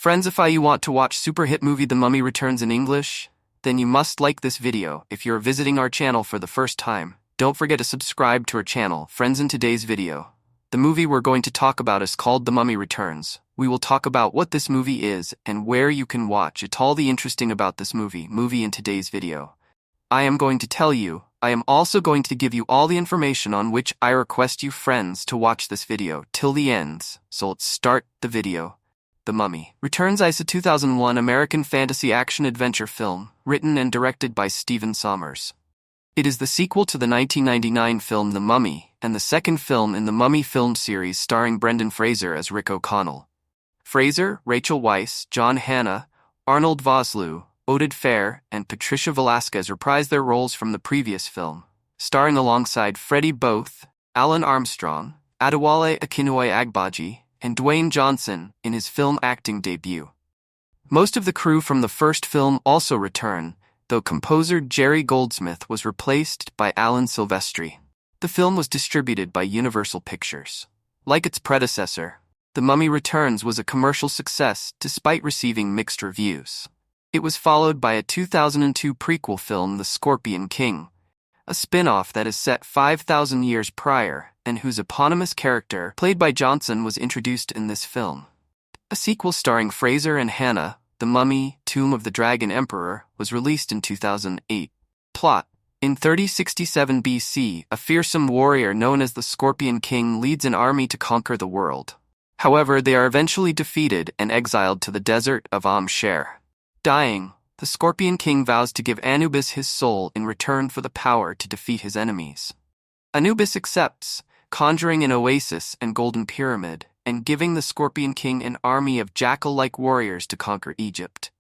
Friends, if you want to watch super hit movie The Mummy Returns in English, then you must like this video. If you're visiting our channel for the first time, don't forget to subscribe to our channel. Friends, in today's video, the movie we're going to talk about is called The Mummy Returns. We will talk about what this movie is and where you can watch it. All the interesting about this movie in today's video. I am going to tell you. I am also going to give you all the information on which I request you friends to watch this video till the end. So let's start the video. The Mummy Returns is a 2001 American fantasy action-adventure film, written and directed by Stephen Sommers. It is the sequel to the 1999 film The Mummy, and the second film in the Mummy film series starring Brendan Fraser as Rick O'Connell. Fraser, Rachel Weisz, John Hannah, Arnold Vosloo, Oded Fehr, and Patricia Velasquez reprised their roles from the previous film, starring alongside Freddie Both, Alan Armstrong, Adewale Akinnuoye-Agbaji, and Dwayne Johnson in his film acting debut. Most of the crew from the first film also return, though composer Jerry Goldsmith was replaced by Alan Silvestri. The film was distributed by Universal Pictures. Like its predecessor, The Mummy Returns was a commercial success despite receiving mixed reviews. It was followed by a 2002 prequel film, The Scorpion King, a spin-off that is set 5,000 years prior and whose eponymous character, played by Johnson, was introduced in this film. A sequel starring Fraser and Hannah, The Mummy, Tomb of the Dragon Emperor, was released in 2008. Plot: in 3067 BC, a fearsome warrior known as the Scorpion King leads an army to conquer the world. However, they are eventually defeated and exiled to the desert of Sher. Dying, the Scorpion King vows to give Anubis his soul in return for the power to defeat his enemies. Anubis accepts, conjuring an oasis and golden pyramid, and giving the Scorpion King an army of jackal-like warriors to conquer Egypt.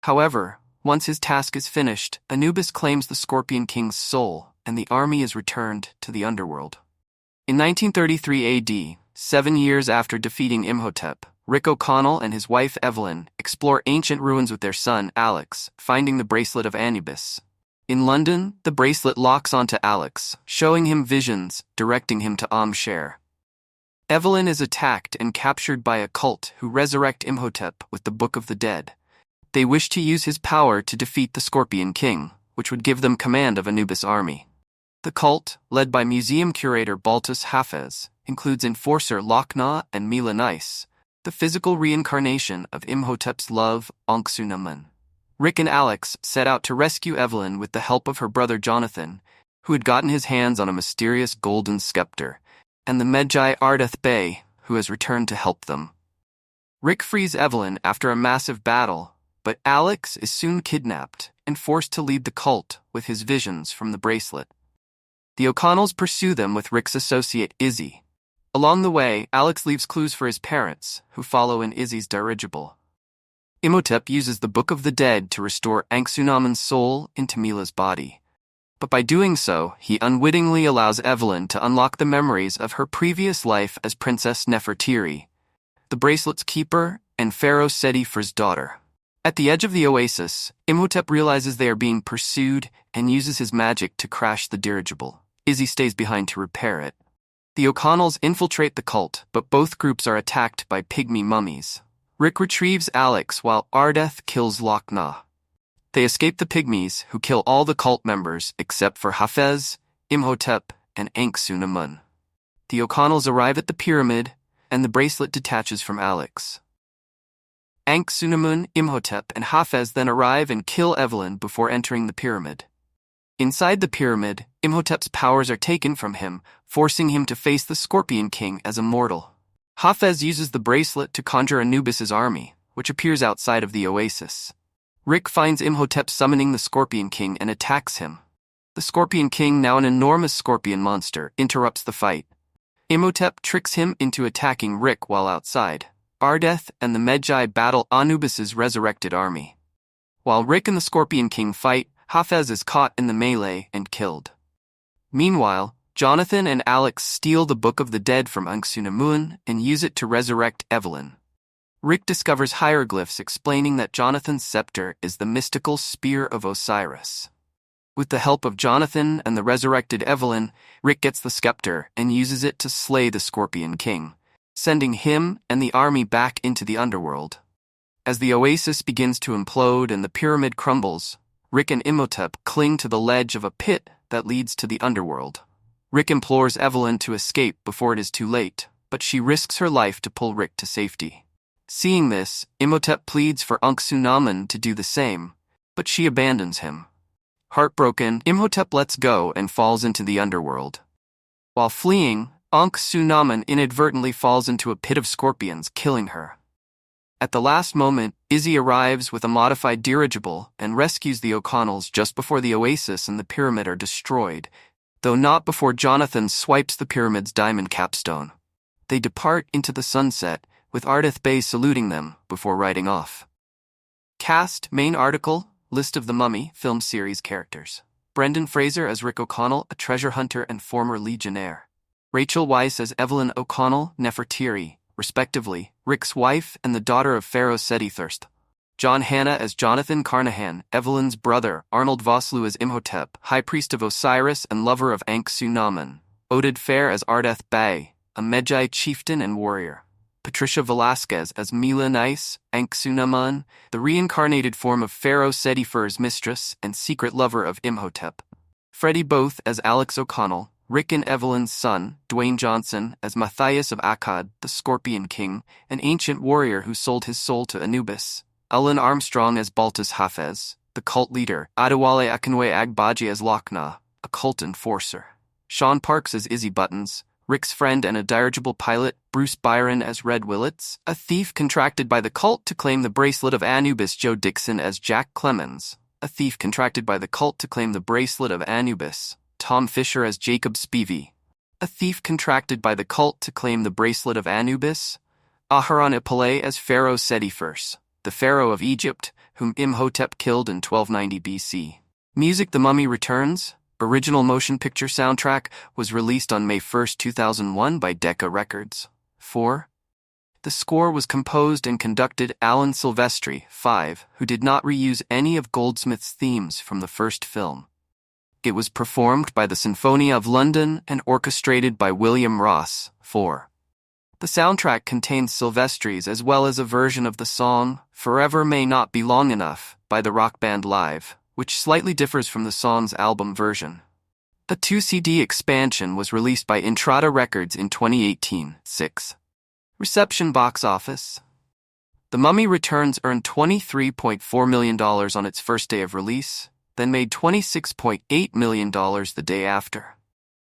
However, once his task is finished, Anubis claims the Scorpion King's soul, and the army is returned to the underworld. In 1933 AD, 7 years after defeating Imhotep, Rick O'Connell and his wife Evelyn explore ancient ruins with their son Alex, finding the bracelet of Anubis. In London, the bracelet locks onto Alex, showing him visions, directing him to Sher. Evelyn is attacked and captured by a cult who resurrect Imhotep with the Book of the Dead. They wish to use his power to defeat the Scorpion King, which would give them command of Anubis' army. The cult, led by museum curator Baltus Hafez, includes enforcer Lochna and Mila Nice, the physical reincarnation of Imhotep's love, Anck-su-namun. Rick and Alex set out to rescue Evelyn with the help of her brother Jonathan, who had gotten his hands on a mysterious golden scepter, and the Medjay Ardeth Bey, who has returned to help them. Rick frees Evelyn after a massive battle, but Alex is soon kidnapped and forced to lead the cult with his visions from the bracelet. The O'Connells pursue them with Rick's associate Izzy. Along the way, Alex leaves clues for his parents, who follow in Izzy's dirigible. Imhotep uses the Book of the Dead to restore Anck-su-namun's soul into Mila's body. But by doing so, he unwittingly allows Evelyn to unlock the memories of her previous life as Princess Nefertiri, the bracelet's keeper and Pharaoh Seti I's daughter. At the edge of the oasis, Imhotep realizes they are being pursued and uses his magic to crash the dirigible. Izzy stays behind to repair it. The O'Connells infiltrate the cult, but both groups are attacked by pygmy mummies. Rick retrieves Alex while Ardeth kills Lochna. They escape the pygmies, who kill all the cult members except for Hafez, Imhotep, and Anck-su-namun. The O'Connells arrive at the pyramid, and the bracelet detaches from Alex. Anck-su-namun, Imhotep, and Hafez then arrive and kill Evelyn before entering the pyramid. Inside the pyramid, Imhotep's powers are taken from him, forcing him to face the Scorpion King as a mortal. Hafez uses the bracelet to conjure Anubis' army, which appears outside of the oasis. Rick finds Imhotep summoning the Scorpion King and attacks him. The Scorpion King, now an enormous scorpion monster, interrupts the fight. Imhotep tricks him into attacking Rick while outside. Ardeth and the Medjay battle Anubis' resurrected army. While Rick and the Scorpion King fight, Hafez is caught in the melee and killed. Meanwhile, Jonathan and Alex steal the Book of the Dead from Anck-su-namun and use it to resurrect Evelyn. Rick discovers hieroglyphs explaining that Jonathan's scepter is the mystical Spear of Osiris. With the help of Jonathan and the resurrected Evelyn, Rick gets the scepter and uses it to slay the Scorpion King, sending him and the army back into the underworld. As the oasis begins to implode and the pyramid crumbles, Rick and Imhotep cling to the ledge of a pit that leads to the underworld. Rick implores Evelyn to escape before it is too late, but she risks her life to pull Rick to safety. Seeing this, Imhotep pleads for Ankh-Sunamun to do the same, but she abandons him. Heartbroken, Imhotep lets go and falls into the underworld. While fleeing, Ankh-Sunamun inadvertently falls into a pit of scorpions, killing her. At the last moment, Izzy arrives with a modified dirigible and rescues the O'Connells just before the oasis and the pyramid are destroyed, though not before Jonathan swipes the pyramid's diamond capstone. They depart into the sunset, with Ardeth Bay saluting them before riding off. Cast, main article, list of the Mummy film series characters. Brendan Fraser as Rick O'Connell, a treasure hunter and former Legionnaire. Rachel Weisz as Evelyn O'Connell, Nefertiri, respectively, Rick's wife and the daughter of Pharaoh Seti-Thirst. John Hanna as Jonathan Carnahan, Evelyn's brother. Arnold Vosloo as Imhotep, high priest of Osiris and lover of Ankh-Sunamun. Oded Fair as Ardeth Bay, a Medjay chieftain and warrior. Patricia Velasquez as Mila Nice, Ankh-Sunamun, the reincarnated form of Pharaoh Seti-Fir's mistress and secret lover of Imhotep. Freddie Both as Alex O'Connell, Rick and Evelyn's son. Dwayne Johnson as Matthias of Akkad, the Scorpion King, an ancient warrior who sold his soul to Anubis. Ellen Armstrong as Baltus Hafez, the cult leader. Adewale Akinwe Agbaji as Lochna, a cult enforcer. Sean Parks as Izzy Buttons, Rick's friend and a dirigible pilot. Bruce Byron as Red Willits, a thief contracted by the cult to claim the bracelet of Anubis. Joe Dixon as Jack Clemens, a thief contracted by the cult to claim the bracelet of Anubis. Tom Fisher as Jacob Spivey, a thief contracted by the cult to claim the bracelet of Anubis. Aharon Ipale as Pharaoh Seti-First, the Pharaoh of Egypt, whom Imhotep killed in 1290 BC. Music. The Mummy Returns, original motion picture soundtrack, was released on May 1, 2001 by Decca Records. 4. The score was composed and conducted Alan Silvestri. 5. Who did not reuse any of Goldsmith's themes from the first film. It was performed by the Sinfonia of London and orchestrated by William Ross. 4. The soundtrack contains Silvestri's as well as a version of the song Forever May Not Be Long Enough by the rock band Live, which slightly differs from the song's album version. A 2-CD expansion was released by Intrada Records in 2018. 6. Reception. Box office. The Mummy Returns earned $23.4 million on its first day of release, then made $26.8 million the day after.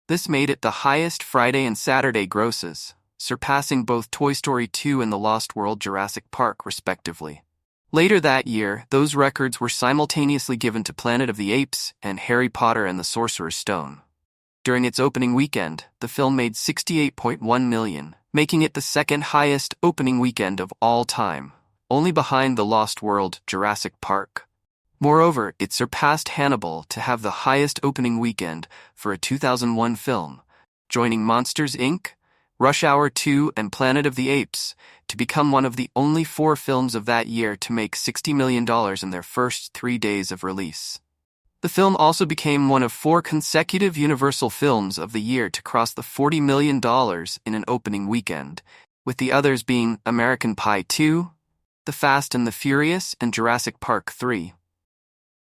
This made it the highest Friday and Saturday grosses, surpassing both Toy Story 2 and The Lost World Jurassic Park, respectively. Later that year, those records were simultaneously given to Planet of the Apes and Harry Potter and the Sorcerer's Stone. During its opening weekend, the film made $68.1 million, making it the second highest opening weekend of all time, only behind The Lost World Jurassic Park. Moreover, it surpassed Hannibal to have the highest opening weekend for a 2001 film, joining Monsters, Inc., Rush Hour 2, and Planet of the Apes, to become one of the only 4 films of that year to make $60 million in their first 3 days of release. The film also became one of 4 consecutive Universal films of the year to cross the $40 million in an opening weekend, with the others being American Pie 2, The Fast and the Furious, and Jurassic Park 3.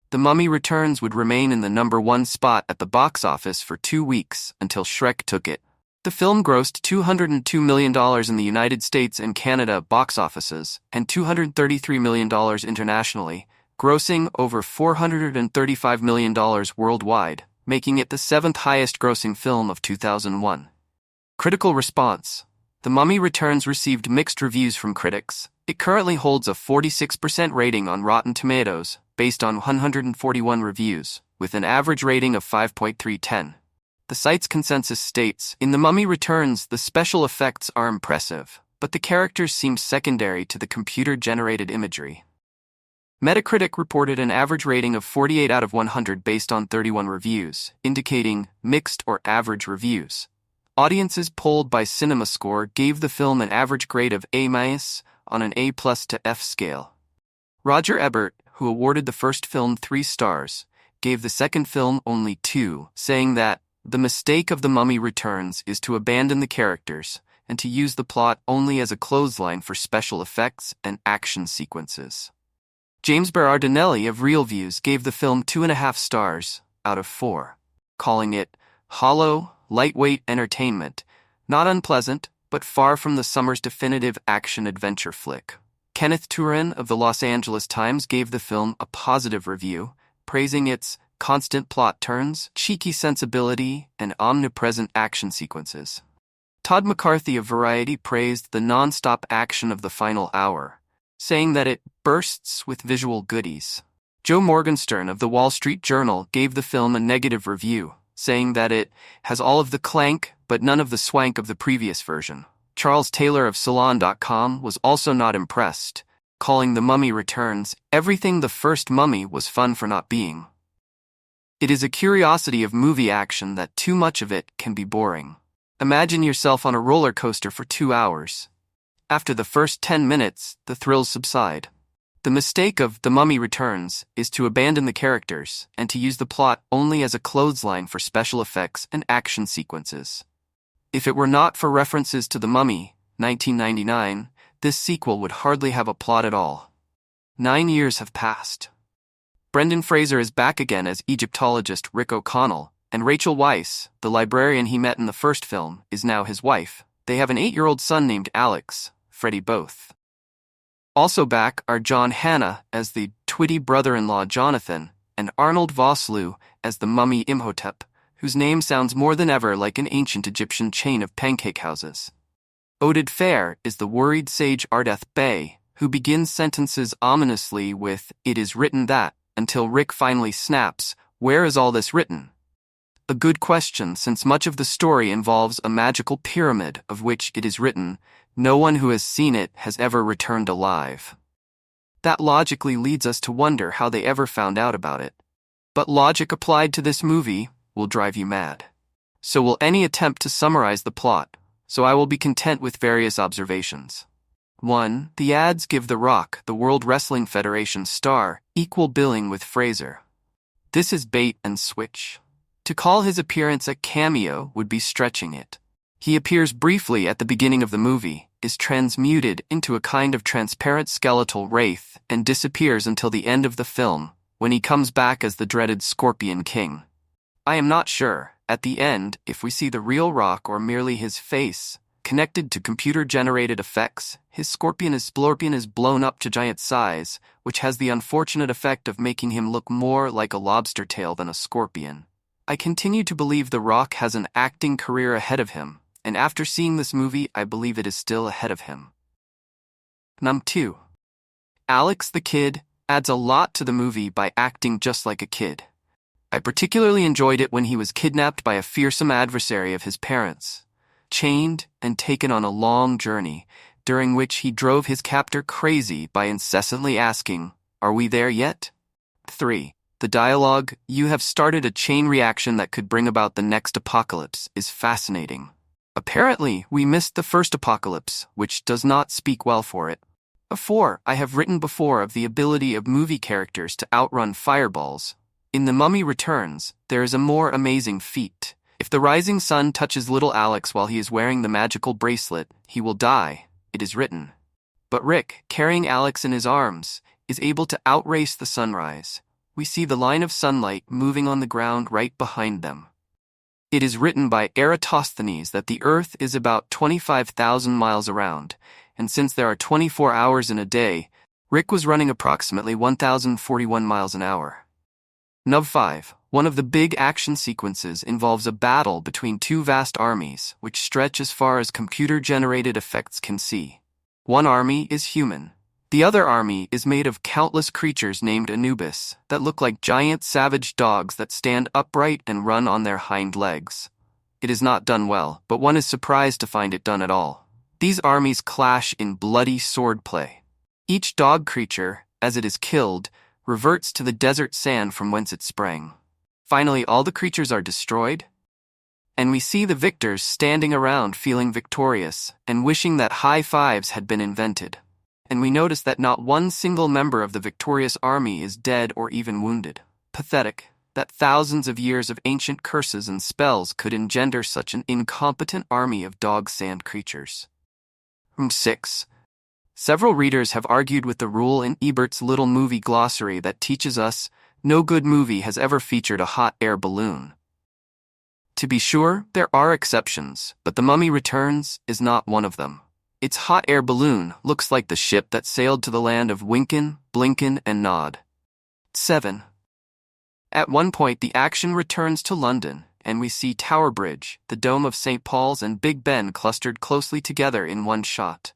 The Mummy Returns would remain in the number 1 spot at the box office for 2 weeks until Shrek took it. The film grossed $202 million in the United States and Canada box offices and $233 million internationally, grossing over $435 million worldwide, making it the 7th highest grossing film of 2001. Critical response. The Mummy Returns received mixed reviews from critics. It currently holds a 46% rating on Rotten Tomatoes, based on 141 reviews, with an average rating of 5.310. The site's consensus states, "In The Mummy Returns, the special effects are impressive, but the characters seem secondary to the computer-generated imagery." Metacritic reported an average rating of 48 out of 100 based on 31 reviews, indicating mixed or average reviews. Audiences polled by CinemaScore gave the film an average grade of A- on an A+ to F scale. Roger Ebert, who awarded the first film 3 stars, gave the second film only 2, saying that the mistake of The Mummy Returns is to abandon the characters, and to use the plot only as a clothesline for special effects and action sequences. James Berardinelli of ReelViews gave the film 2.5 stars out of 4, calling it hollow, lightweight entertainment, not unpleasant, but far from the summer's definitive action-adventure flick. Kenneth Turin of the Los Angeles Times gave the film a positive review, praising its constant plot turns, cheeky sensibility, and omnipresent action sequences. Todd McCarthy of Variety praised the non-stop action of the final hour, saying that it bursts with visual goodies. Joe Morgenstern of the Wall Street Journal gave the film a negative review, saying that it has all of the clank but none of the swank of the previous version. Charles Taylor of Salon.com was also not impressed, calling The Mummy Returns everything the first Mummy was fun for not being. It is a curiosity of movie action that too much of it can be boring. Imagine yourself on a roller coaster for 2 hours. After the first 10 minutes, the thrills subside. The mistake of The Mummy Returns is to abandon the characters and to use the plot only as a clothesline for special effects and action sequences. If it were not for references to The Mummy, 1999, this sequel would hardly have a plot at all. 9 years have passed. Brendan Fraser is back again as Egyptologist Rick O'Connell, and Rachel Weisz, the librarian he met in the first film, is now his wife. They have an 8-year-old son named Alex, Freddie both. Also back are John Hannah as the twitty brother-in-law Jonathan, and Arnold Vosloo as the mummy Imhotep, whose name sounds more than ever like an ancient Egyptian chain of pancake houses. Oded Fehr is the worried sage Ardeth Bey, who begins sentences ominously with, "It is written that," until Rick finally snaps, "Where is all this written?" A good question, since much of the story involves a magical pyramid of which it is written, no one who has seen it has ever returned alive. That logically leads us to wonder how they ever found out about it. But logic applied to this movie will drive you mad. So will any attempt to summarize the plot, so I will be content with various observations. 1. The ads give The Rock, the World Wrestling Federation star, equal billing with Fraser. This is bait and switch. To call his appearance a cameo would be stretching it. He appears briefly at the beginning of the movie, is transmuted into a kind of transparent skeletal wraith, and disappears until the end of the film, when he comes back as the dreaded Scorpion King. I am not sure, at the end, if we see the real Rock or merely his face. Connected to computer-generated effects, his scorpion is blown up to giant size, which has the unfortunate effect of making him look more like a lobster tail than a scorpion. I continue to believe The Rock has an acting career ahead of him, and after seeing this movie, I believe it is still ahead of him. 2. Alex the Kid adds a lot to the movie by acting just like a kid. I particularly enjoyed it when he was kidnapped by a fearsome adversary of his parents, chained and taken on a long journey, during which he drove his captor crazy by incessantly asking, "Are we there yet?" 3. The dialogue, "You have started a chain reaction that could bring about the next apocalypse," is fascinating. Apparently, we missed the first apocalypse, which does not speak well for it. 4. I have written before of the ability of movie characters to outrun fireballs. In The Mummy Returns, there is a more amazing feat. If the rising sun touches little Alex while he is wearing the magical bracelet, he will die, it is written. But Rick, carrying Alex in his arms, is able to outrace the sunrise. We see the line of sunlight moving on the ground right behind them. It is written by Eratosthenes that the Earth is about 25,000 miles around, and since there are 24 hours in a day, Rick was running approximately 1,041 miles an hour. 5. One of the big action sequences involves a battle between two vast armies, which stretch as far as computer-generated effects can see. One army is human. The other army is made of countless creatures named Anubis that look like giant savage dogs that stand upright and run on their hind legs. It is not done well, but one is surprised to find it done at all. These armies clash in bloody swordplay. Each dog creature, as it is killed, reverts to the desert sand from whence it sprang. Finally, all the creatures are destroyed, and we see the victors standing around feeling victorious and wishing that high fives had been invented. And we notice that not one single member of the victorious army is dead or even wounded. Pathetic. that thousands of years of ancient curses and spells could engender such an incompetent army of dog sand creatures. 6. Several readers have argued with the rule in Ebert's little movie glossary that teaches us no good movie has ever featured a hot air balloon. To be sure, there are exceptions, but The Mummy Returns is not one of them. Its hot air balloon looks like the ship that sailed to the land of Winkin, Blinkin, and Nod. 7. At one point, the action returns to London, and we see Tower Bridge, the Dome of St. Paul's, and Big Ben clustered closely together in one shot.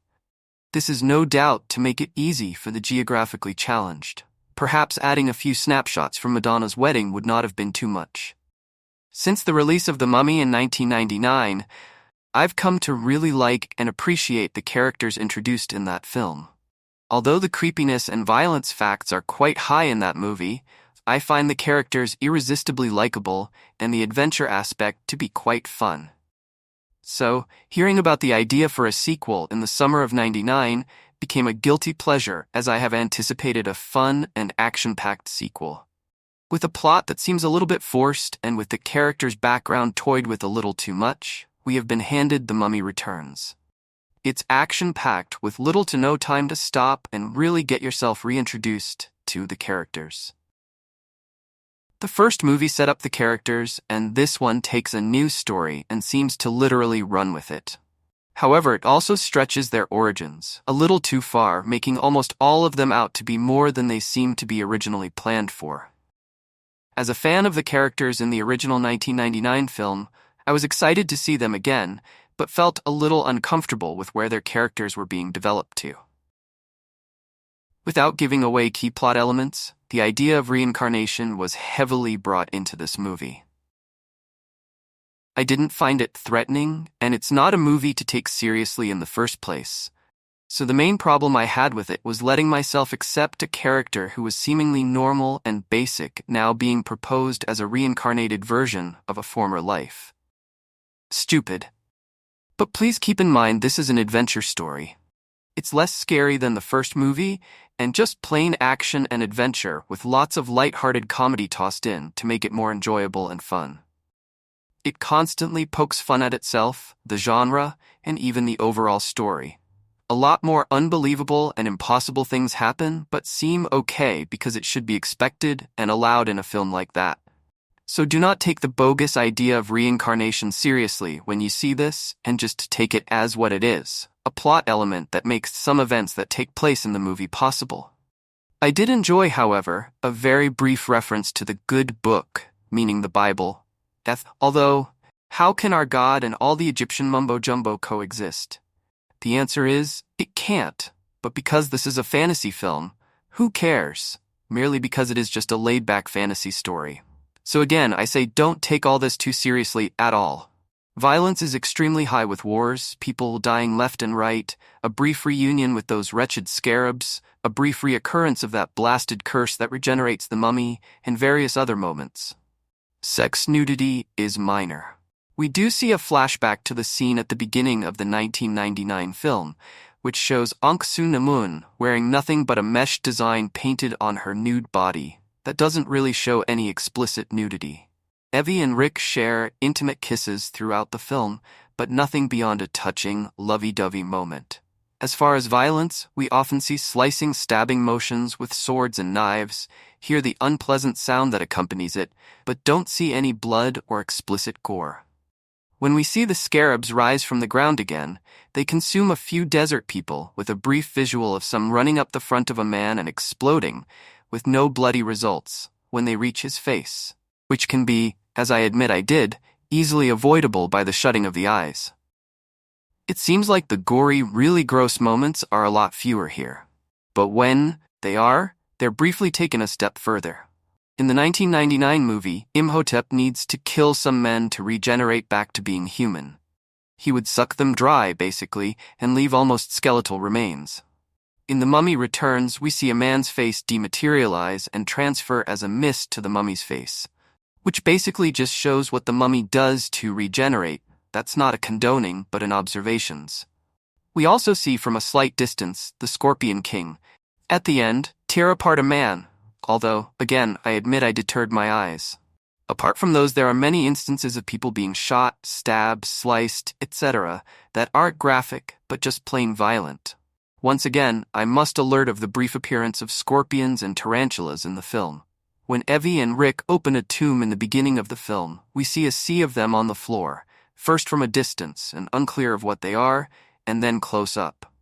This is no doubt to make it easy for the geographically challenged. Perhaps adding a few snapshots from Madonna's wedding would not have been too much. Since the release of The Mummy in 1999, I've come to really like and appreciate the characters introduced in that film. Although the creepiness and violence facts are quite high in that movie, I find the characters irresistibly likable and the adventure aspect to be quite fun. So, hearing about the idea for a sequel in the summer of '99 became a guilty pleasure as I have anticipated a fun and action-packed sequel. With a plot that seems a little bit forced and with the character's background toyed with a little too much, we have been handed The Mummy Returns. It's action-packed with little to no time to stop and really get yourself reintroduced to the characters. The first movie set up the characters, and this one takes a new story and seems to literally run with it. However, it also stretches their origins a little too far, making almost all of them out to be more than they seem to be originally planned for. As a fan of the characters in the original 1999 film, I was excited to see them again, but felt a little uncomfortable with where their characters were being developed to. Without giving away key plot elements, the idea of reincarnation was heavily brought into this movie. I didn't find it threatening, and it's not a movie to take seriously in the first place. So the main problem I had with it was letting myself accept a character who was seemingly normal and basic now being proposed as a reincarnated version of a former life. Stupid. But please keep in mind this is an adventure story. It's less scary than the first movie, and just plain action and adventure with lots of light-hearted comedy tossed in to make it more enjoyable and fun. It constantly pokes fun at itself, the genre, and even the overall story. A lot more unbelievable and impossible things happen, but seem okay because it should be expected and allowed in a film like that. So do not take the bogus idea of reincarnation seriously when you see this, and just take it as what it is, a plot element that makes some events that take place in the movie possible. I did enjoy, however, a very brief reference to the good book, meaning the Bible, although, how can our God and all the Egyptian mumbo-jumbo coexist? The answer is, it can't. But because this is a fantasy film, who cares? Merely because it is just a laid-back fantasy story. So again, I say don't take all this too seriously at all. Violence is extremely high with wars, people dying left and right, a brief reunion with those wretched scarabs, a brief reoccurrence of that blasted curse that regenerates the mummy, and various other moments. Sex nudity is minor. We do see a flashback to the scene at the beginning of the 1999 film, which shows Aung Soo-namun wearing nothing but a mesh design painted on her nude body that doesn't really show any explicit nudity. Evie and Rick share intimate kisses throughout the film, but nothing beyond a touching, lovey-dovey moment. As far as violence, we often see slicing, stabbing motions with swords and knives, hear the unpleasant sound that accompanies it, but don't see any blood or explicit gore. When we see the scarabs rise from the ground again, they consume a few desert people with a brief visual of some running up the front of a man and exploding, with no bloody results, when they reach his face, which can be, as I admit I did, easily avoidable by the shutting of the eyes. It seems like the gory, really gross moments are a lot fewer here. But when they are, they're briefly taken a step further. In the 1999 movie, Imhotep needs to kill some men to regenerate back to being human. He would suck them dry, basically, and leave almost skeletal remains. In The Mummy Returns, we see a man's face dematerialize and transfer as a mist to the mummy's face, which basically just shows what the mummy does to regenerate. That's not a condoning, but an observations. We also see from a slight distance the Scorpion King, at the end, tear apart a man, although, again, I admit I deterred my eyes. Apart from those, there are many instances of people being shot, stabbed, sliced, etc., that aren't graphic, but just plain violent. Once again, I must alert of the brief appearance of scorpions and tarantulas in the film. When Evie and Rick open a tomb in the beginning of the film, we see a sea of them on the floor, first from a distance and unclear of what they are, and then close up.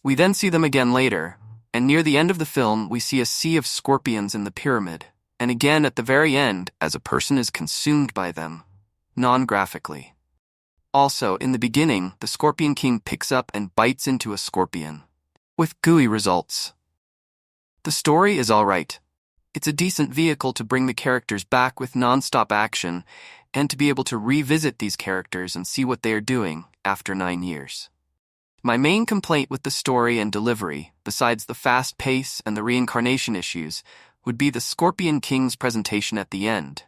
We then see them again later, and near the end of the film we see a sea of scorpions in the pyramid, and again at the very end as a person is consumed by them, non-graphically. Also, in the beginning, the Scorpion King picks up and bites into a scorpion, with gooey results. The story is alright. It's a decent vehicle to bring the characters back with non-stop action, and to be able to revisit these characters and see what they are doing after 9 years. My main complaint with the story and delivery, besides the fast pace and the reincarnation issues, would be the Scorpion King's presentation at the end.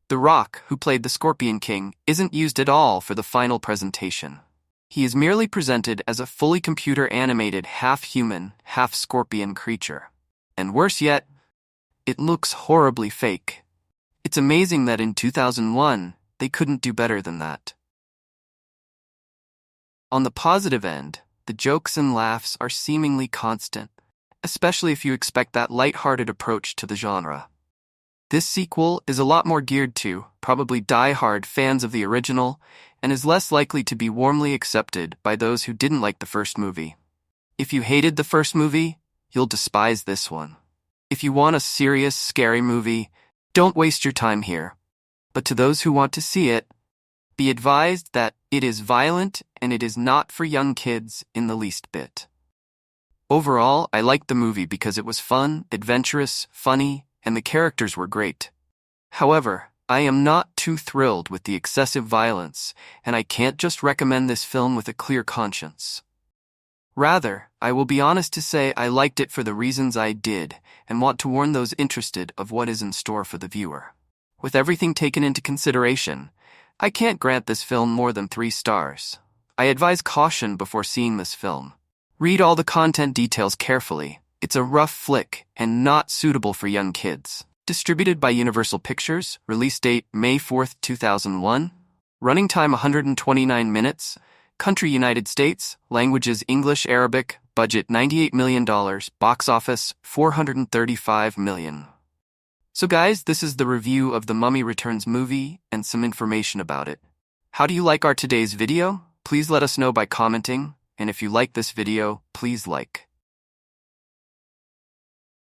The Rock, who played the Scorpion King, isn't used at all for the final presentation. He is merely presented as a fully computer-animated half-human, half-scorpion creature. And worse yet, it looks horribly fake. It's amazing that in 2001, they couldn't do better than that. On the positive end, the jokes and laughs are seemingly constant, especially if you expect that light-hearted approach to the genre. This sequel is a lot more geared to, probably die-hard fans of the original, and is less likely to be warmly accepted by those who didn't like the first movie. If you hated the first movie, you'll despise this one. If you want a serious, scary movie, don't waste your time here. But to those who want to see it, be advised that it is violent and it is not for young kids in the least bit. Overall, I liked the movie because it was fun, adventurous, funny, and the characters were great. However, I am not too thrilled with the excessive violence, and I can't just recommend this film with a clear conscience. Rather, I will be honest to say I liked it for the reasons I did, and want to warn those interested of what is in store for the viewer. With everything taken into consideration, I can't grant this film more than 3 stars. I advise caution before seeing this film. Read all the content details carefully. It's a rough flick and not suitable for young kids. Distributed by Universal Pictures, release date May 4th, 2001. Running time 129 minutes. Country United States, languages English, Arabic, budget $98 million, box office $435 million. So guys, this is the review of The Mummy Returns movie and some information about it. How do you like our today's video? Please let us know by commenting, and if you like this video, please like.